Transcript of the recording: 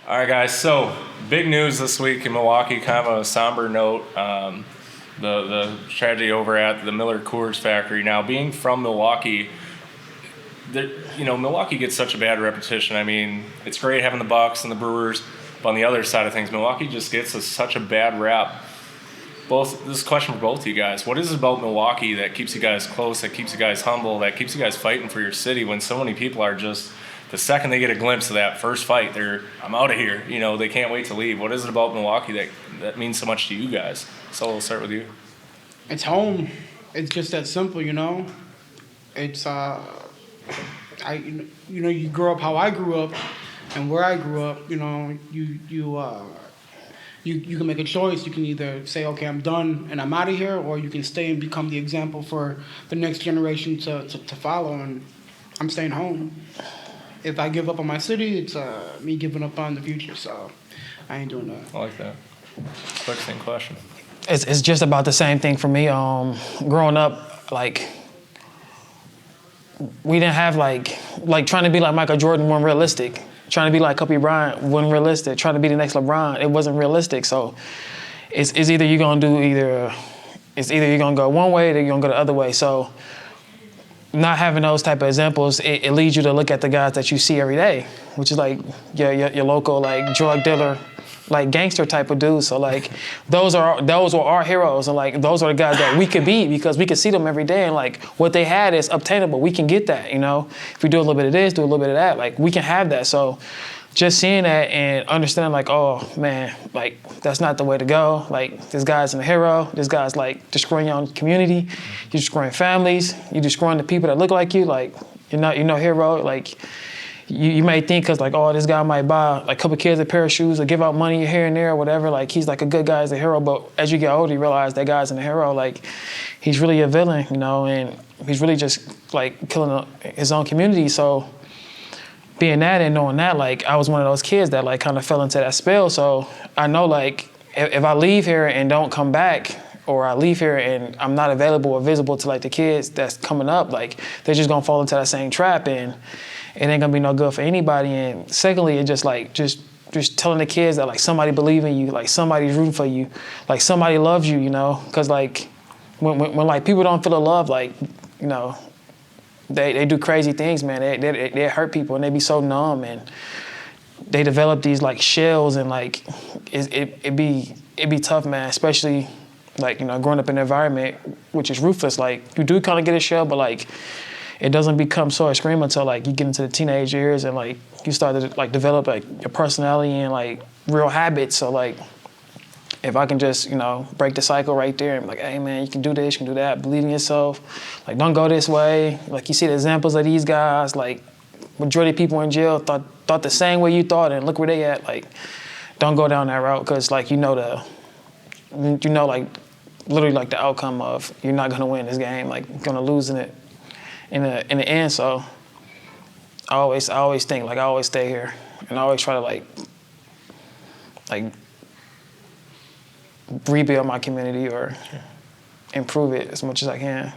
All right, guys. So big news this week in Milwaukee. Kind of a somber note. The tragedy over at the MillerCoors factory. Now, being from Milwaukee, Milwaukee gets such a bad repetition. I mean, it's great having the Bucks and the Brewers, but on the other side of things, Milwaukee just gets such a bad rap. This is a question for both of you guys. What is it about Milwaukee that keeps you guys close, that keeps you guys humble, that keeps you guys fighting for your city when so many people are just, the second they get a glimpse of that first fight, I'm out of here. They can't wait to leave. What is it about Milwaukee that means so much to you guys? So we'll start with you. It's home. It's just that simple, It's you grow up how I grew up, and where I grew up. You can make a choice. You can either say, okay, I'm done and I'm out of here, or you can stay and become the example for the next generation to follow. And I'm staying home. If I give up on my city, it's me giving up on the future. So I ain't doing that. I like that. Quick, same question. It's just about the same thing for me. Growing up, we didn't have like trying to be like Michael Jordan wasn't realistic. Trying to be like Kobe Bryant wasn't realistic. Trying to be the next LeBron, it wasn't realistic. So it's either you're gonna you're gonna go one way or you're gonna go the other way. So not having those type of examples, it leads you to look at the guys that you see every day, which is like your local like drug dealer, like gangster type of dudes. So like those were our heroes, and like those are the guys that we could be because we could see them every day, and like what they had is obtainable. We can get that, If we do a little bit of this, do a little bit of that, like we can have that. So just seeing that and understanding like, oh man, like that's not the way to go. Like this guy's a hero. This guy's like destroying your own community. You're destroying families. You're destroying the people that look like you. Like you're no hero. Like you may think because like, oh, this guy might buy like a couple kids a pair of shoes or give out money here and there or whatever. Like he's like a good guy, he's a hero. But as you get older, you realize that guy's a hero. Like he's really a villain, and he's really just like killing his own community. So being that and knowing that, like I was one of those kids that like kind of fell into that spell. So I know like if I leave here and don't come back, or I leave here and I'm not available or visible to like the kids that's coming up, like they're just gonna fall into that same trap, and it ain't gonna be no good for anybody. And secondly, it just like just telling the kids that like somebody believe in you, like somebody's rooting for you, like somebody loves you, because like when like people don't feel the love, like they do crazy things, man. They hurt people and they be so numb, and they develop these like shells, and like it be tough, man. Especially like growing up in an environment which is ruthless. Like you do kind of get a shell, but like it doesn't become so extreme until like you get into the teenage years and like you start to like develop like your personality and like real habits. So like if I can just break the cycle right there and be like, hey man, you can do this, you can do that, believe in yourself, like don't go this way. Like you see the examples of these guys, like majority of people in jail thought the same way you thought, and look where they at. Like don't go down that route, because like like literally like the outcome of you're not gonna win this game, like you're gonna lose in it in the end. So I always think like I always stay here, and I always try to like rebuild my community or improve it as much as I can.